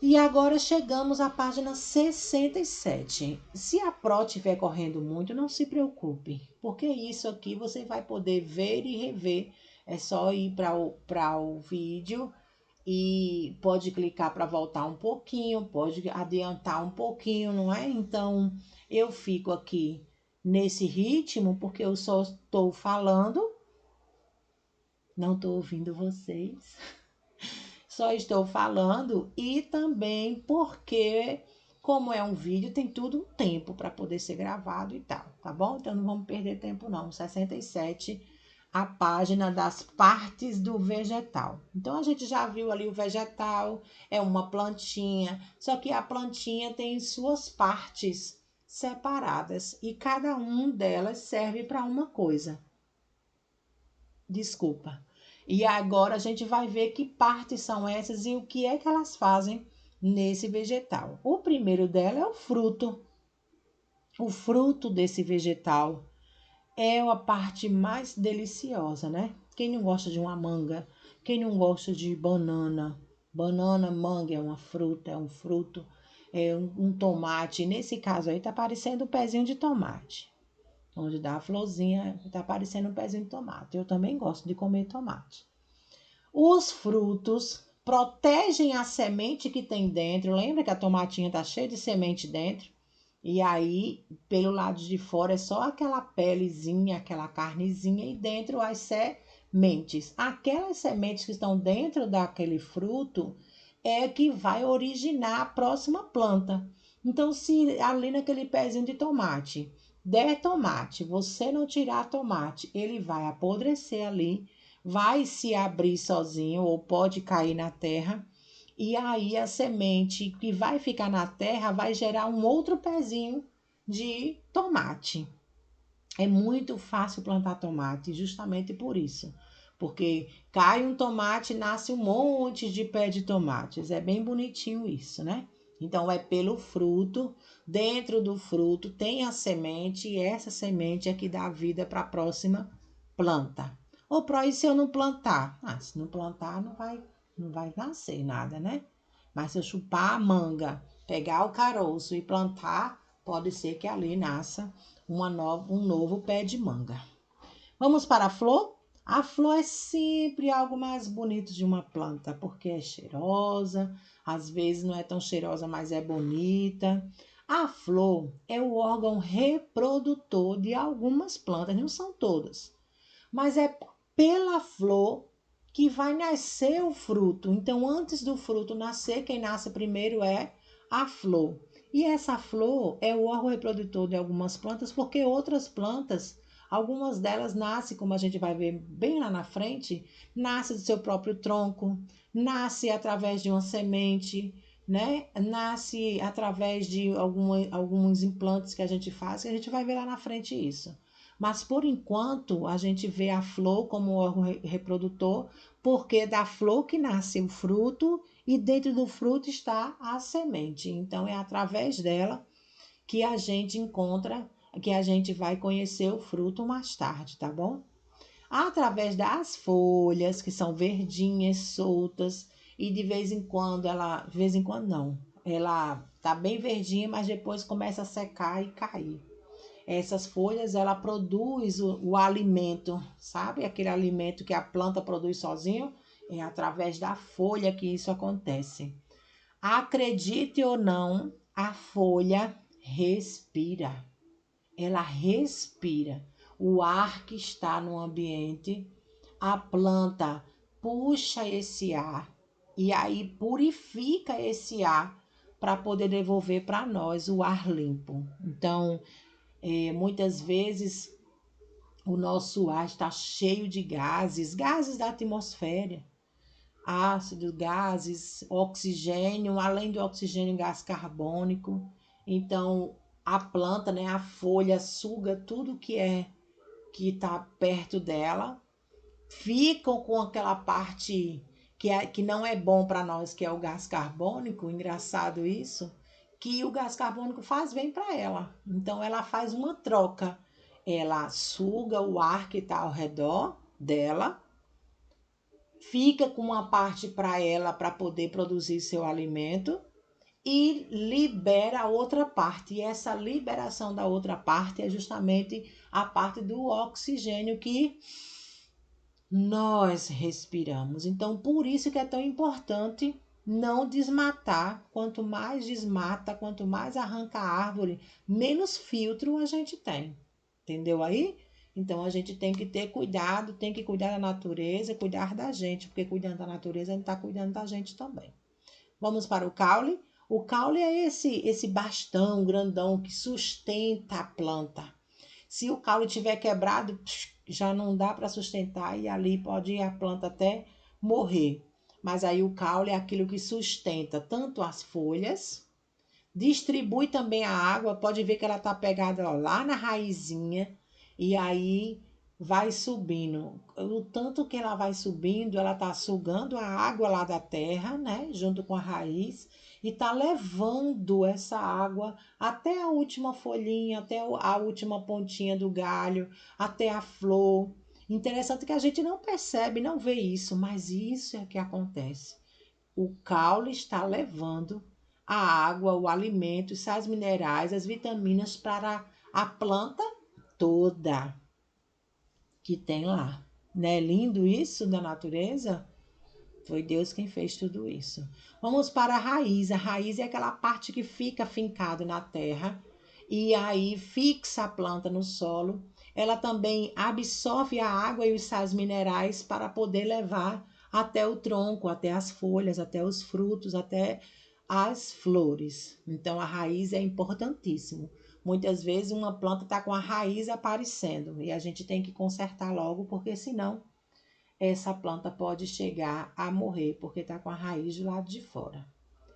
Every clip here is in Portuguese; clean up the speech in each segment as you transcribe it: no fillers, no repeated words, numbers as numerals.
E agora chegamos à página 67. Se a pró estiver correndo muito, não se preocupe, porque isso aqui você vai poder ver e rever. É só ir para o vídeo e pode clicar para voltar um pouquinho, pode adiantar um pouquinho, não é? Então, eu fico aqui nesse ritmo porque eu só estou falando, não estou ouvindo vocês. Só estou falando e também porque, como é um vídeo, tem tudo um tempo para poder ser gravado e tal, tá bom? Então não vamos perder tempo não. 67, a página das partes do vegetal. Então a gente já viu ali o vegetal, é uma plantinha, só que a plantinha tem suas partes separadas e cada uma delas serve para uma coisa. Desculpa. E agora a gente vai ver que partes são essas e o que é que elas fazem nesse vegetal. O primeiro dela é o fruto. O fruto desse vegetal é a parte mais deliciosa, né? Quem não gosta de uma manga? Quem não gosta de banana? Banana, manga é uma fruta, é um fruto, é um tomate. Nesse caso aí tá parecendo um pezinho de tomate. Onde dá a florzinha, tá parecendo um pezinho de tomate. Eu também gosto de comer tomate. Os frutos protegem a semente que tem dentro. Lembra que a tomatinha tá cheia de semente dentro? E aí, pelo lado de fora, é só aquela pelezinha, aquela carnezinha, e dentro as sementes. Aquelas sementes que estão dentro daquele fruto é que vai originar a próxima planta. Então, se ali naquele pezinho de tomate der tomate, você não tirar tomate, ele vai apodrecer ali, vai se abrir sozinho ou pode cair na terra. E aí a semente que vai ficar na terra vai gerar um outro pezinho de tomate. É muito fácil plantar tomate, justamente por isso. Porque cai um tomate, nasce um monte de pé de tomates. É bem bonitinho isso, né? Então é pelo fruto. Dentro do fruto tem a semente e essa semente é que dá vida para a próxima planta. Ou para se eu não plantar? Se não plantar, não vai nascer nada, né? Mas se eu chupar a manga, pegar o caroço e plantar, pode ser que ali nasça um novo pé de manga. Vamos para a flor? A flor é sempre algo mais bonito de uma planta, porque é cheirosa, às vezes não é tão cheirosa, mas é bonita. A flor é o órgão reprodutor de algumas plantas, não são todas, mas é pela flor que vai nascer o fruto. Então, antes do fruto nascer, quem nasce primeiro é a flor. E essa flor é o órgão reprodutor de algumas plantas, porque outras plantas, algumas delas nascem, como a gente vai ver bem lá na frente, nasce do seu próprio tronco, nasce através de uma semente, né? Nasce através de alguns implantes que a gente faz, que a gente vai ver lá na frente isso. Mas por enquanto a gente vê a flor como órgão reprodutor, porque é da flor que nasce o fruto e dentro do fruto está a semente. Então é através dela que a gente encontra, que a gente vai conhecer o fruto mais tarde, tá bom? Através das folhas, que são verdinhas, soltas, e de vez em quando não, ela tá bem verdinha, mas depois começa a secar e cair. Essas folhas, ela produz o alimento, sabe? Aquele alimento que a planta produz sozinho, é através da folha que isso acontece. Acredite ou não, a folha respira. Ela respira. O ar que está no ambiente, a planta puxa esse ar e aí purifica esse ar para poder devolver para nós o ar limpo. Então, muitas vezes o nosso ar está cheio de gases, gases da atmosfera, ácido, gases, oxigênio, além do oxigênio, gás carbônico. Então, a planta, né, a folha suga tudo que está perto dela, ficam com aquela parte que não é bom para nós, que é o gás carbônico. Engraçado isso, que o gás carbônico faz bem para ela. Então ela faz uma troca. Ela suga o ar que está ao redor dela, fica com uma parte para ela para poder produzir seu alimento e libera a outra parte. E essa liberação da outra parte é justamente a parte do oxigênio que nós respiramos. Então, por isso que é tão importante não desmatar. Quanto mais desmata, quanto mais arranca a árvore, menos filtro a gente tem. Entendeu aí? Então, a gente tem que ter cuidado, tem que cuidar da natureza, cuidar da gente, porque cuidando da natureza, a gente está cuidando da gente também. Vamos para o caule. O caule é esse bastão grandão que sustenta a planta. Se o caule tiver quebrado, já não dá para sustentar e ali pode a planta até morrer. Mas aí o caule é aquilo que sustenta tanto as folhas, distribui também a água, pode ver que ela está pegada lá na raizinha e aí vai subindo. O tanto que ela vai subindo, ela está sugando a água lá da terra, né, junto com a raiz, e está levando essa água até a última folhinha, até a última pontinha do galho, até a flor. Interessante que a gente não percebe, não vê isso, mas isso é que acontece. O caule está levando a água, o alimento, os sais minerais, as vitaminas para a planta toda que tem lá. Não é lindo isso da natureza? Foi Deus quem fez tudo isso. Vamos para a raiz. A raiz é aquela parte que fica fincada na terra e aí fixa a planta no solo. Ela também absorve a água e os sais minerais para poder levar até o tronco, até as folhas, até os frutos, até as flores. Então a raiz é importantíssimo. Muitas vezes uma planta está com a raiz aparecendo e a gente tem que consertar logo, porque senão essa planta pode chegar a morrer porque está com a raiz do lado de fora.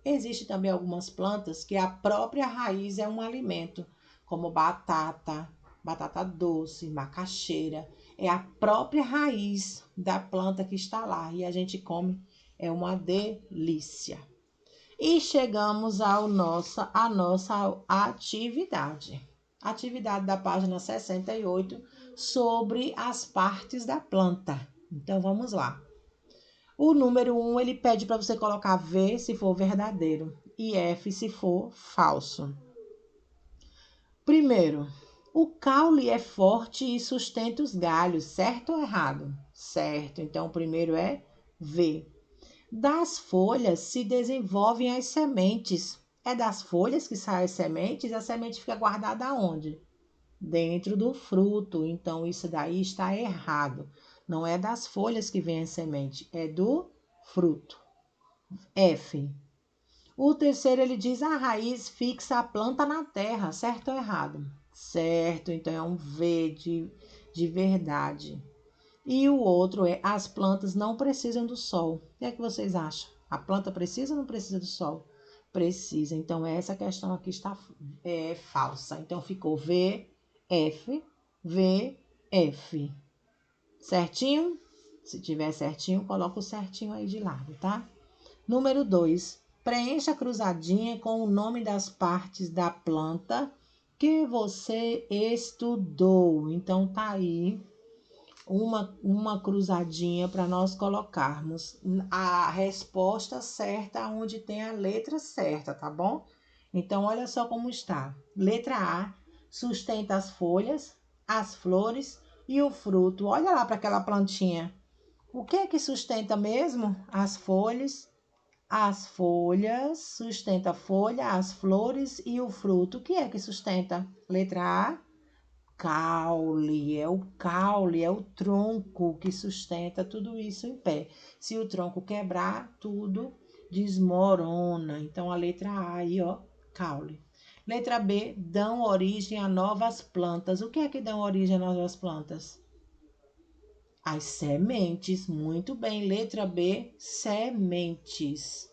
Existem também algumas plantas que a própria raiz é um alimento, como batata, batata doce, macaxeira. É a própria raiz da planta que está lá e a gente come, é uma delícia. E chegamos à nossa atividade. Atividade da página 68 sobre as partes da planta. Então vamos lá. O número 1 ele pede para você colocar V se for verdadeiro e F se for falso. Primeiro, o caule é forte e sustenta os galhos, certo ou errado? Certo, então o primeiro é V. Das folhas se desenvolvem as sementes. É das folhas que saem as sementes, a semente fica guardada onde? Dentro do fruto. Então, isso daí está errado. Não é das folhas que vem a semente, é do fruto. F. O terceiro, ele diz, a raiz fixa a planta na terra, certo ou errado? Certo, então é um V de verdade. E o outro é, as plantas não precisam do sol. O que é que vocês acham? A planta precisa ou não precisa do sol? Precisa. Então, essa questão aqui está falsa. Então, ficou V, F, V, F. Certinho? Se tiver certinho, coloca o certinho aí de lado, tá? Número 2. Preencha a cruzadinha com o nome das partes da planta que você estudou. Então, tá aí uma cruzadinha para nós colocarmos a resposta certa onde tem a letra certa, tá bom? Então, olha só como está. Letra A, sustenta as folhas, as flores e o fruto. Olha lá para aquela plantinha. O que é que sustenta mesmo? As folhas, sustenta a folha, as flores e o fruto. O que é que sustenta? Letra A, caule, é o tronco que sustenta tudo isso em pé. Se o tronco quebrar, tudo desmorona. Então, a letra A aí, ó, caule. Letra B, dão origem a novas plantas. O que é que dão origem a novas plantas? As sementes. Muito bem. Letra B, sementes.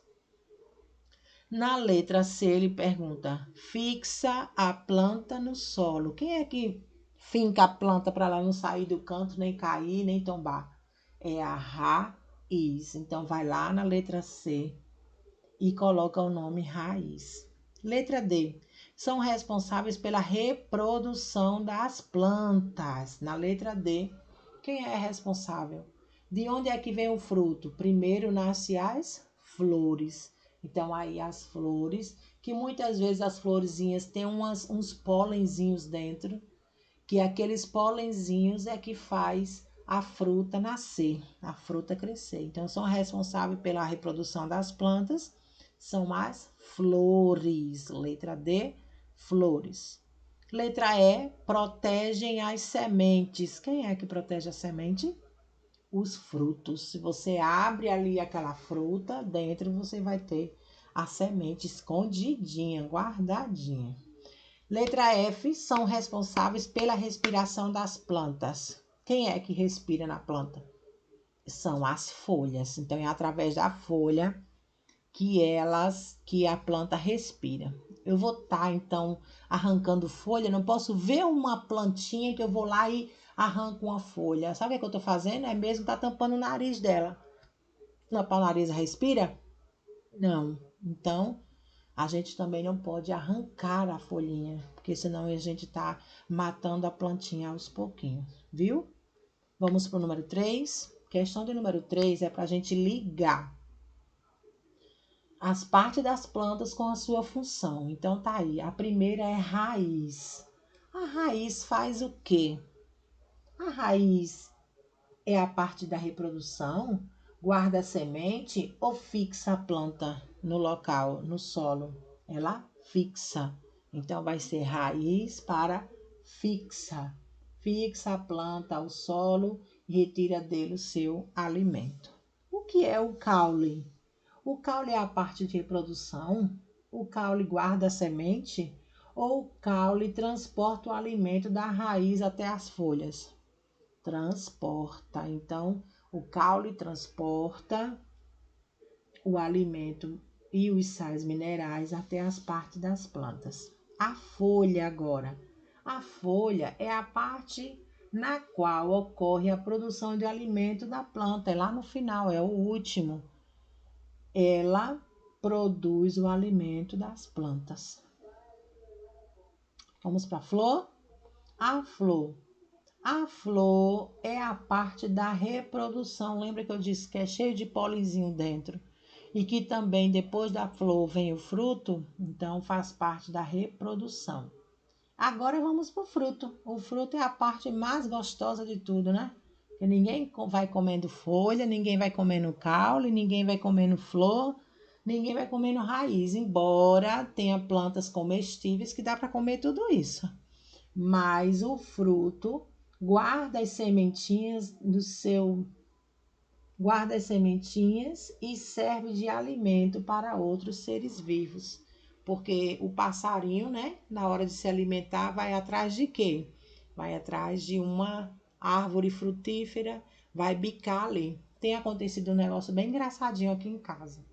Na letra C, ele pergunta: fixa a planta no solo. Quem é que finca a planta para ela não sair do canto, nem cair, nem tombar? É a raiz. Então, vai lá na letra C e coloca o nome raiz. Letra D. São responsáveis pela reprodução das plantas. Na letra D, quem é responsável? De onde é que vem o fruto? Primeiro nasce as flores. Então, aí as flores, que muitas vezes as florezinhas têm uns pólenzinhos dentro, que aqueles pólenzinhos é que faz a fruta nascer, a fruta crescer. Então, são responsáveis pela reprodução das plantas, são as flores. Letra D, flores. Letra E, protegem as sementes. Quem é que protege a semente? Os frutos. Se você abre ali aquela fruta, dentro você vai ter a semente escondidinha, guardadinha. Letra F, são responsáveis pela respiração das plantas. Quem é que respira na planta? São as folhas. Então, é através da folha que a planta respira. Eu vou estar, então, arrancando folha. Não posso ver uma plantinha que eu vou lá e arranco uma folha. Sabe o que eu estou fazendo? É mesmo tá tampando o nariz dela. Tampar o nariz respira? Não. Então, a gente também não pode arrancar a folhinha, porque senão a gente tá matando a plantinha aos pouquinhos, viu? Vamos para o número 3. Questão de número 3 é para a gente ligar as partes das plantas com a sua função. Então, tá aí. A primeira é raiz. A raiz faz o quê? A raiz é a parte da reprodução, guarda a semente ou fixa a planta no local, no solo? Ela fixa. Então, vai ser raiz para fixa. Fixa a planta ao solo e retira dele o seu alimento. O que é o caule? O caule é a parte de reprodução? O caule guarda a semente? Ou o caule transporta o alimento da raiz até as folhas? Transporta. Então, o caule transporta o alimento e os sais minerais até as partes das plantas. A folha agora. A folha é a parte na qual ocorre a produção de alimento da planta. É lá no final, é o último. Ela produz o alimento das plantas. Vamos para a flor? A flor. A flor é a parte da reprodução. Lembra que eu disse que é cheio de pólenzinho dentro? E que também depois da flor vem o fruto? Então faz parte da reprodução. Agora vamos para o fruto. O fruto é a parte mais gostosa de tudo, né? Porque ninguém vai comendo folha, ninguém vai comendo caule, ninguém vai comendo flor, ninguém vai comendo raiz. Embora tenha plantas comestíveis que dá para comer tudo isso. Mas o fruto guarda as sementinhas e serve de alimento para outros seres vivos. Porque o passarinho, né, na hora de se alimentar, vai atrás de quê? Vai atrás de uma árvore frutífera, vai bicar ali. Tem acontecido um negócio bem engraçadinho aqui em casa.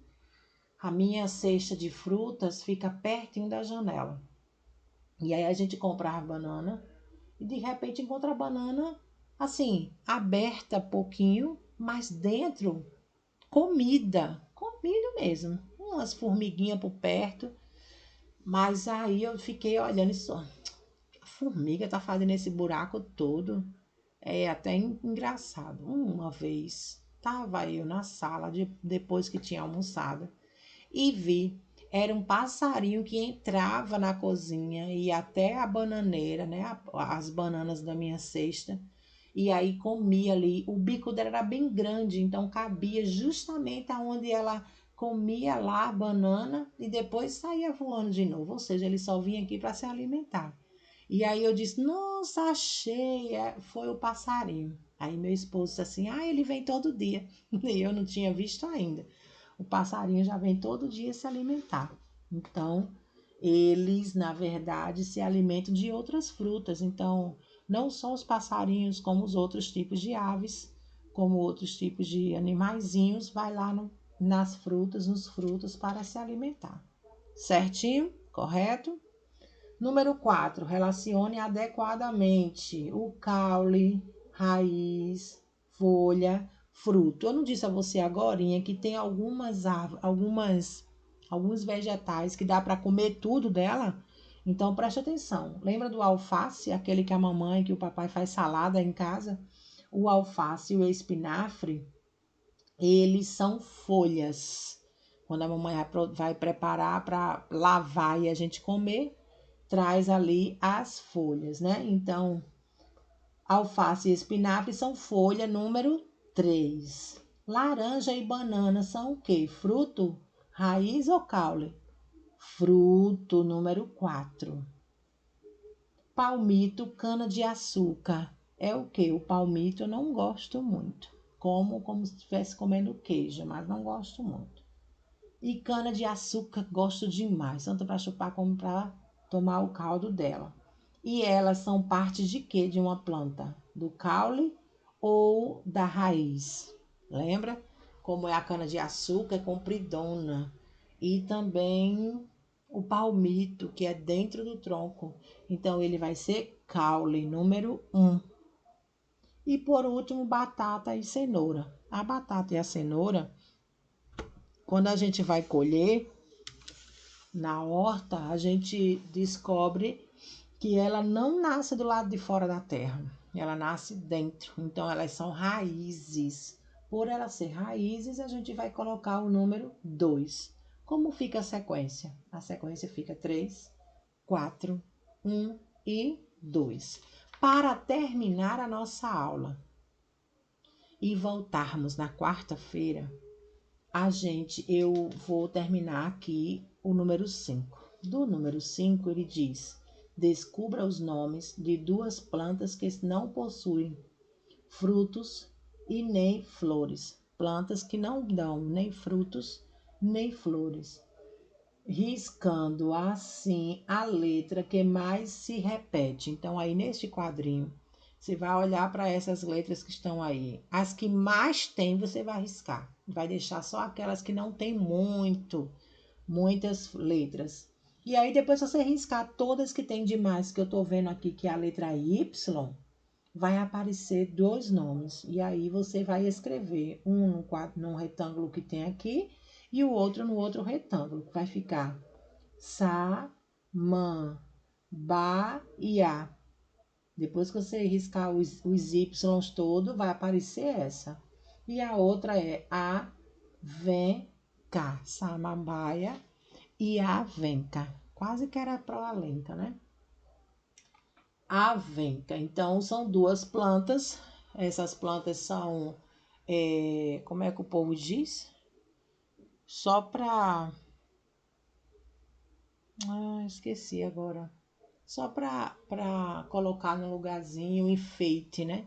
A minha cesta de frutas fica pertinho da janela. E aí a gente compra a banana e de repente encontra a banana assim, aberta pouquinho, mas dentro comida mesmo. Umas formiguinhas por perto. Mas aí eu fiquei olhando isso. A formiga tá fazendo esse buraco todo. É até engraçado. Uma vez tava eu na sala depois que tinha almoçado e vi. Era um passarinho que entrava na cozinha e até a bananeira, né? As bananas da minha cesta. E aí comia ali. O bico dela era bem grande, então cabia justamente aonde ela comia lá a banana e depois saía voando de novo. Ou seja, ele só vinha aqui para se alimentar. E aí eu disse, nossa, achei. Foi o passarinho. Aí meu esposo disse assim, ele vem todo dia. E eu não tinha visto ainda. O passarinho já vem todo dia se alimentar. Então, eles, na verdade, se alimentam de outras frutas. Então, não só os passarinhos, como os outros tipos de aves, como outros tipos de animaizinhos, vai lá nas frutas, nos frutos para se alimentar. Certinho? Correto? Número 4. Relacione adequadamente o caule, raiz, folha, fruto. Eu não disse a você agorinha que tem alguns vegetais que dá para comer tudo dela? Então preste atenção. Lembra do alface, aquele que a mamãe, que o papai faz salada em casa? O alface e o espinafre, eles são folhas. Quando a mamãe vai preparar para lavar e a gente comer, traz ali as folhas, né? Então, alface e espinafre são folha número 3. Laranja e banana são o quê? Fruto, raiz ou caule? Fruto número 4. Palmito, cana-de-açúcar. É o quê? O palmito eu não gosto muito. Como se estivesse comendo queijo, mas não gosto muito. E cana-de-açúcar gosto demais, tanto para chupar como para tomar o caldo dela. E elas são partes de quê de uma planta? Do caule ou da raiz? Lembra? Como é a cana-de-açúcar, é compridona. E também o palmito, que é dentro do tronco. Então, ele vai ser caule, número 1. E por último, batata e cenoura. A batata e a cenoura, quando a gente vai colher na horta, a gente descobre que ela não nasce do lado de fora da terra, ela nasce dentro. Então, elas são raízes. Por elas ser raízes, a gente vai colocar o número 2. Como fica a sequência? A sequência fica 3, 4, 1 e 2. Para terminar a nossa aula e voltarmos na quarta-feira, eu vou terminar aqui o número 5. Do número 5, ele diz: descubra os nomes de 2 plantas que não possuem frutos e nem flores. Plantas que não dão nem frutos nem flores. Riscando assim a letra que mais se repete. Então, aí neste quadrinho, você vai olhar para essas letras que estão aí. As que mais tem, você vai riscar. Vai deixar só aquelas que não tem muitas letras. E aí, depois você riscar todas que tem demais, que eu tô vendo aqui, que é a letra Y, vai aparecer 2 nomes. E aí, você vai escrever um no retângulo que tem aqui e o outro no outro retângulo. Vai ficar Samambaia. Depois que você riscar os Ys todos, vai aparecer essa. E a outra é Avenca. Samambaia e Avenca. Quase que era proalenca, né? Avenca. Então, são 2 plantas. Essas plantas são, como é que o povo diz? Só para... esqueci agora. Só para colocar no lugarzinho, enfeite, né?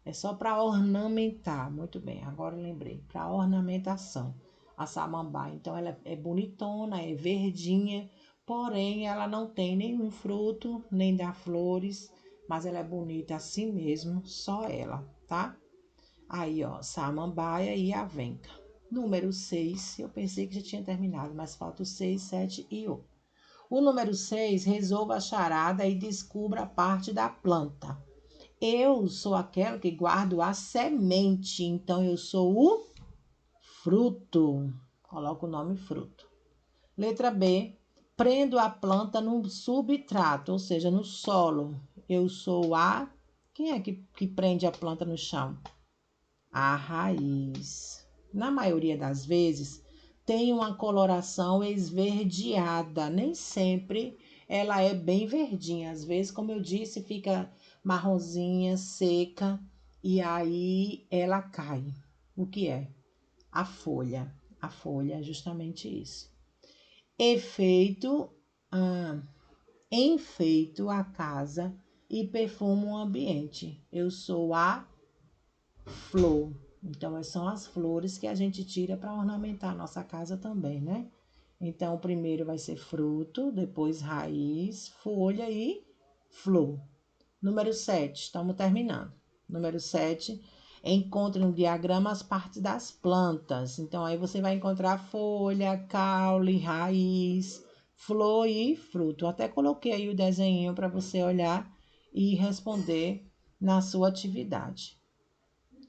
É só para ornamentar. Muito bem, agora eu lembrei. Para ornamentação. A samambaia. Então, ela é bonitona, é verdinha, porém, ela não tem nenhum fruto, nem dá flores, mas ela é bonita assim mesmo, só ela, tá? Aí, ó, samambaia e avenca. Número 6, eu pensei que já tinha terminado, mas falta o 6, 7 e 8. O número 6, resolva a charada e descubra a parte da planta. Eu sou aquela que guardo a semente, então eu sou o fruto. Coloca o nome fruto. Letra B, prendo a planta no substrato, ou seja, no solo. Eu sou a... Quem é que prende a planta no chão? A raiz. Na maioria das vezes, tem uma coloração esverdeada. Nem sempre ela é bem verdinha. Às vezes, como eu disse, fica marronzinha, seca, e aí ela cai. O que é? A folha. A folha é justamente isso. Efeito, enfeito a casa e perfumo o ambiente. Eu sou a flor. Então, são as flores que a gente tira para ornamentar a nossa casa também, né? Então, o primeiro vai ser fruto, depois raiz, folha e flor. Número 7, estamos terminando. Número 7, encontre no diagrama as partes das plantas. Então, aí você vai encontrar folha, caule, raiz, flor e fruto. Eu até coloquei aí o desenho para você olhar e responder na sua atividade.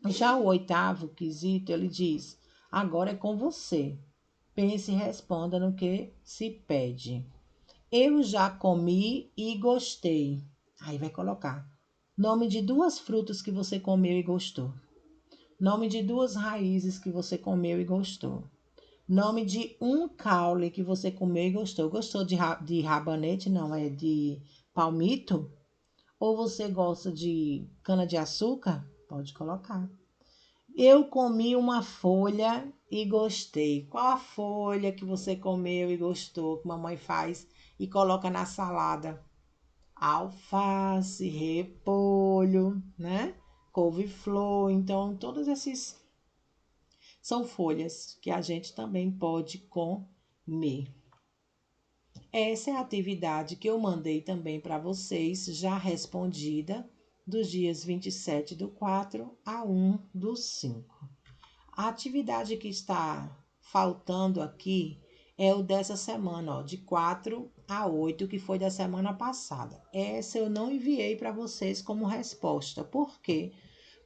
Já o 8º quesito, ele diz: agora é com você. Pense e responda no que se pede. Eu já comi e gostei. Aí vai colocar nome de 2 frutas que você comeu e gostou. Nome de 2 raízes que você comeu e gostou. Nome de um caule que você comeu e gostou. Gostou de rabanete? Não, é de palmito? Ou você gosta de cana-de-açúcar? Pode colocar. Eu comi uma folha e gostei. Qual a folha que você comeu e gostou, que mamãe faz e coloca na salada? Alface, repolho, né? Couve-flor. Então, todos esses são folhas que a gente também pode comer. Essa é a atividade que eu mandei também para vocês, já respondida, dos dias 27/4 a 1/5. A atividade que está faltando aqui é o dessa semana, ó, de 4/8, que foi da semana passada. Essa eu não enviei para vocês como resposta, porque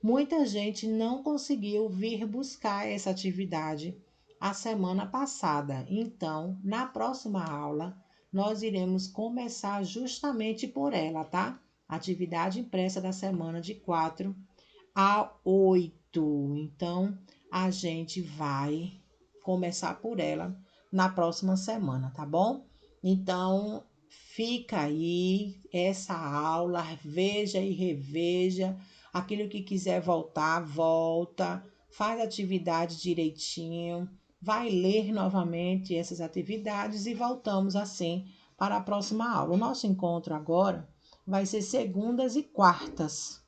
muita gente não conseguiu vir buscar essa atividade a semana passada. Então, na próxima aula, nós iremos começar justamente por ela, tá? Atividade impressa da semana de 4/8. Então, a gente vai começar por ela na próxima semana, tá bom? Então, fica aí essa aula, veja e reveja. Aquilo que quiser voltar, volta, faz a atividade direitinho, vai ler novamente essas atividades e voltamos assim para a próxima aula. O nosso encontro agora vai ser segundas e quartas.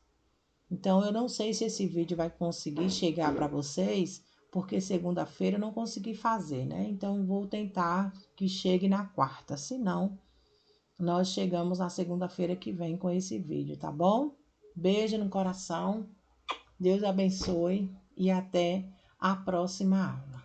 Então, eu não sei se esse vídeo vai conseguir chegar para vocês, porque segunda-feira eu não consegui fazer, né? Então, vou tentar que chegue na quarta. Se não, nós chegamos na segunda-feira que vem com esse vídeo, tá bom? Beijo no coração, Deus abençoe e até a próxima aula.